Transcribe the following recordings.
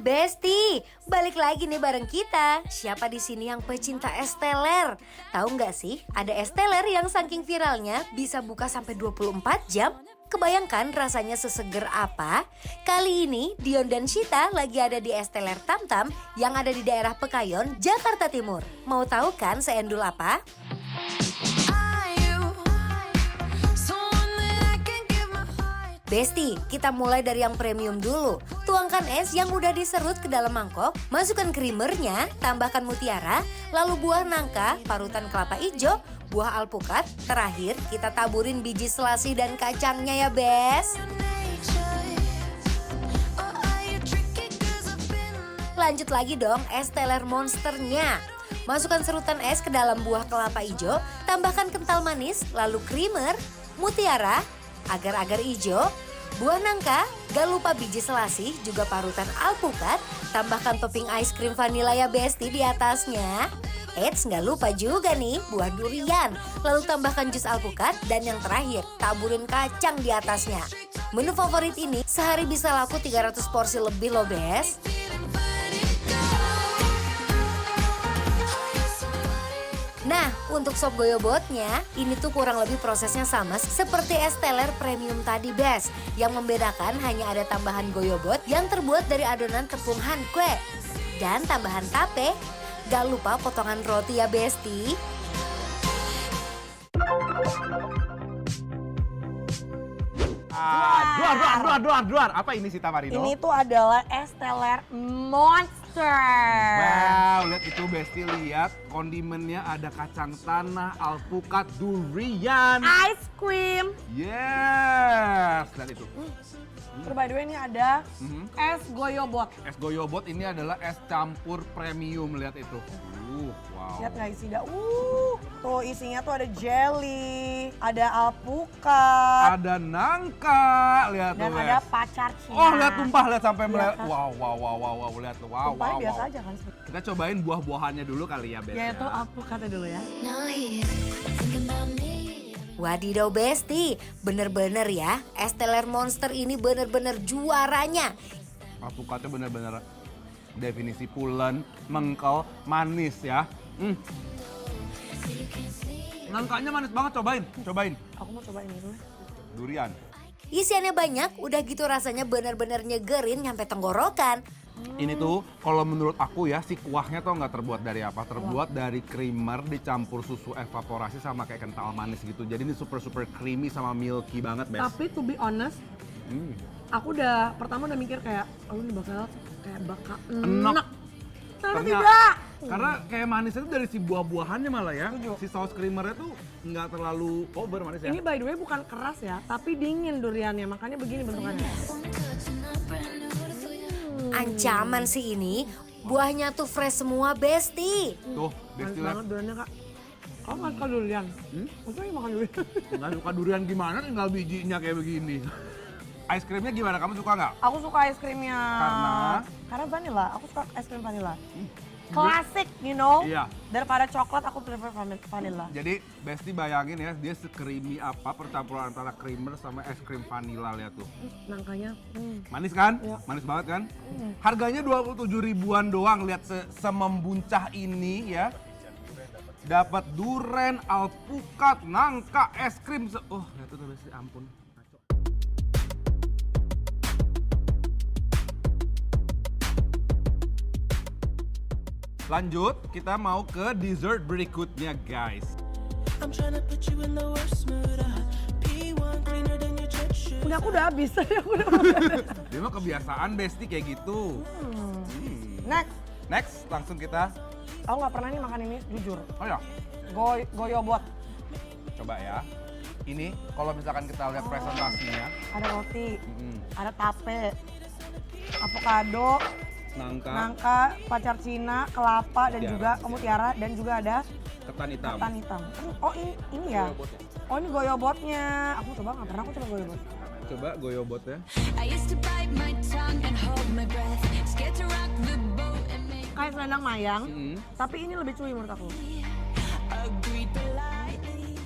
Besti, balik lagi nih bareng kita. Siapa di sini yang pecinta es teler? Tahu nggak sih, ada es teler yang saking viralnya bisa buka sampai 24 jam? Kebayangkan rasanya seseger apa? Kali ini Dion dan Shita lagi ada di es teler Tamtam yang ada di daerah Pekayon, Jakarta Timur. Mau tahu kan seendul apa? Besti, kita mulai dari yang premium dulu. Tuangkan es yang udah diserut ke dalam mangkok, masukkan creamernya, tambahkan mutiara, lalu buah nangka, parutan kelapa hijau, buah alpukat. Terakhir, kita taburin biji selasih dan kacangnya ya, Bes. Lanjut lagi dong es teler monsternya. Masukkan serutan es ke dalam buah kelapa hijau, tambahkan kental manis, lalu creamer, mutiara, agar-agar hijau, buah nangka, gak lupa biji selasih, juga parutan alpukat, tambahkan topping ice cream vanila ya Besti di atasnya. Eits, gak lupa juga nih buah durian, lalu tambahkan jus alpukat, dan yang terakhir, taburin kacang di atasnya. Menu favorit ini sehari bisa laku 300 porsi lebih loh Bes. Nah, untuk sop goyobotnya, ini tuh kurang lebih prosesnya sama seperti es teler premium tadi Bes. Yang membedakan hanya ada tambahan goyobot yang terbuat dari adonan tepung hankwe. Dan tambahan tape, gak lupa potongan roti ya Besti. Duar. Apa ini Sita Marino? Ini tuh adalah es teler monster. Wow, lihat itu Besti, lihat kondimennya ada kacang tanah, alpukat, durian, Ice cream. yes, lihat itu. Terus by the way ini ada es goyobot. Es goyobot ini adalah es campur premium, lihat itu. Wow. Lihat nggak isi tuh isinya tuh ada jelly, ada alpukat, Ada nangka, lihat dan tuh. ada Bes. pacar Cina. Oh, lihat tumpah, lihat sampai Iya, melihat. kan? Wow, lihat tuh. Wow, Tumpahnya wow, biasa wow. aja kan. Kita cobain buah-buahannya dulu kali ya, Bes. Ya itu alpukatnya dulu ya. Wadidaw Besti, bener-bener ya, es teler monster ini bener-bener juaranya. Alpukatnya bener-bener definisi pulen, mengkel, manis ya. Nangkanya manis banget, cobain. Aku mau coba ini dulu. Durian. Isiannya banyak, udah gitu rasanya bener-bener nyegerin nyampe tenggorokan. Ini tuh kalau menurut aku ya, si kuahnya tuh nggak terbuat dari apa? Terbuat dari creamer dicampur susu evaporasi sama kayak kental manis gitu. Jadi ini super creamy sama milky banget, Bes. Tapi to be honest, aku pertama udah mikir kayak, oh ini bakal enak. Ternyata tidak. Karena kayak manisnya tuh dari si buah-buahannya malah ya. Setuju. Si saus creamernya tuh nggak terlalu over manis ya. Ini by the way bukan keras ya, tapi dingin duriannya, makanya begini bentukannya. Ancaman sih ini, buahnya tuh fresh semua Besti. Tuh, Besti Manis lihat. banget duriannya kak. Kamu nggak suka durian? Maksudnya makan durian? Nggak suka durian gimana tinggal bijinya kayak begini. Ice creamnya gimana? Kamu suka nggak? Aku suka es krimnya. Karena vanilla, aku suka es krim vanilla. Klasik, you know? Iya. Daripada coklat, aku prefer vanilla. Jadi Besti bayangin ya, dia se-creamy apa percampuran antara creamer sama es krim vanilla, lihat tuh. Nangkanya, Manis kan? Iya. Manis banget kan? Harganya 27 ribuan doang, lihat semembuncah ini ya. Dapat duren, alpukat, nangka, es krim. Oh, lihat tuh Besti, ampun. Ngaco. Lanjut, kita mau ke dessert berikutnya guys. Punya aku udah habis. Dia mah kebiasaan Besti kayak gitu. Next, Langsung kita, aku nggak pernah nih makan ini, jujur. oh ya, Goyobot. coba ya. Ini kalau misalkan kita lihat presentasinya, Ada roti, ada tape, avocado, nangka, pacar Cina, kelapa, dan Mutiara. juga mutiara, dan juga ada ketan hitam. ketan hitam. Oh ini ya? Oh ini goyobotnya. Aku coba nggak pernah aku coba goyobot. Coba goyobot ya. Kayak selendang mayang, tapi ini lebih cuy menurut aku.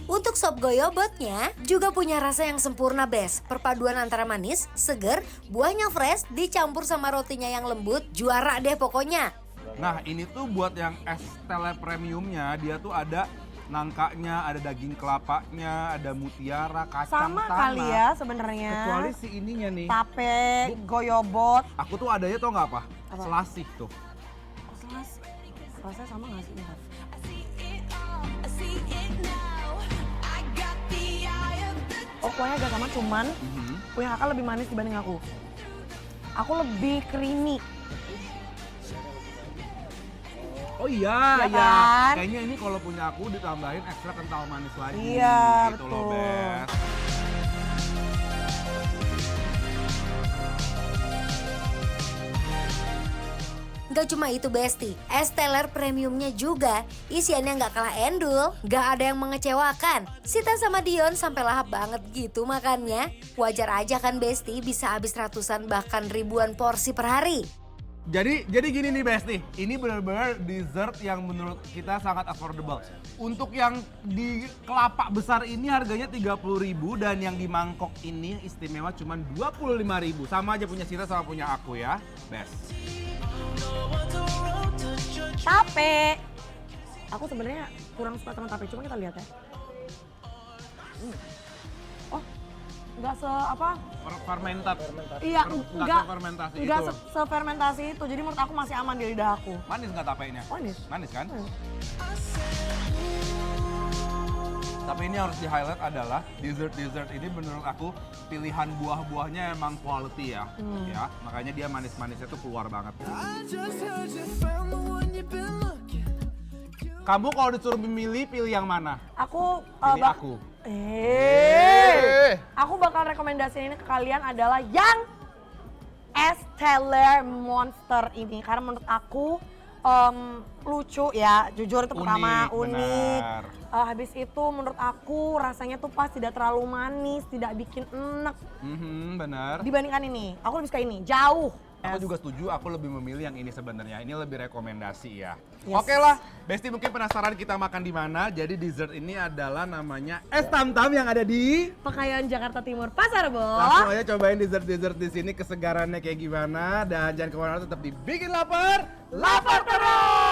Untuk sop goyobotnya juga punya rasa yang sempurna best. Perpaduan antara manis, seger, buahnya fresh dicampur sama rotinya yang lembut, juara deh pokoknya. Nah ini tuh buat yang es teler premiumnya, dia tuh ada nangkanya, ada daging kelapanya, ada mutiara, kacang Sama tanah. kali ya sebenarnya. Kecuali si ininya nih. Tape, goyobot. Aku tuh adanya tau nggak apa? Apa? Selasih tuh. Oh, selas. Rasanya sama gak sih? Bentar. Oh kuahnya agak sama, cuman punya kakak lebih manis dibanding aku. Aku lebih creamy. Oh iya, Iya iya. kan? Kayaknya ini kalau punya aku ditambahin ekstra kental manis lagi. Iya, gitu loh, betul. Bes. Gak cuma itu Besti, es teler premiumnya juga isiannya gak kalah endul, gak ada yang mengecewakan. Sita sama Dion sampai lahap banget gitu makannya. Wajar aja kan Besti bisa habis ratusan bahkan ribuan porsi per hari. Jadi gini nih Besti, ini benar-benar dessert yang menurut kita sangat affordable. Untuk yang di kelapa besar ini harganya 30.000 dan yang di mangkok ini istimewa cuma 25.000. Sama aja punya Sita sama punya aku ya, Best. Tape. Aku sebenarnya kurang suka sama tape, cuma kita lihat ya. Oh, nggak Fermentat. Iya, nggak fermentasi nggak itu. sefermentasi itu. Jadi menurut aku masih aman di lidah aku. Manis nggak tapenya? Manis. Manis kan? Hmm. Tapi ini harus di-highlight adalah dessert ini menurut aku pilihan buah-buahnya emang quality ya. Ya, makanya dia manis-manisnya tuh keluar banget. Kamu kalau disuruh memilih, pilih yang mana? Aku Pilih aku. Aku bakal rekomendasiin ini ke kalian adalah yang es teler monster ini karena menurut aku lucu ya, jujur itu pertama unik. Benar. Habis itu menurut aku rasanya tuh pas, tidak terlalu manis, tidak bikin enek. Benar. Dibandingkan ini, aku lebih suka ini, jauh. Aku juga setuju, aku lebih memilih yang ini sebenarnya. Ini lebih rekomendasi ya. Yes. Oke lah, Besti mungkin penasaran kita makan di mana. Jadi dessert ini adalah namanya es tam-tam yang ada di Pekayon Jakarta Timur, Pasar Rebo. langsung aja cobain dessert-dessert di sini kesegarannya kayak gimana dan jangan kemana-mana, tetap dibikin lapar. Lapar terus!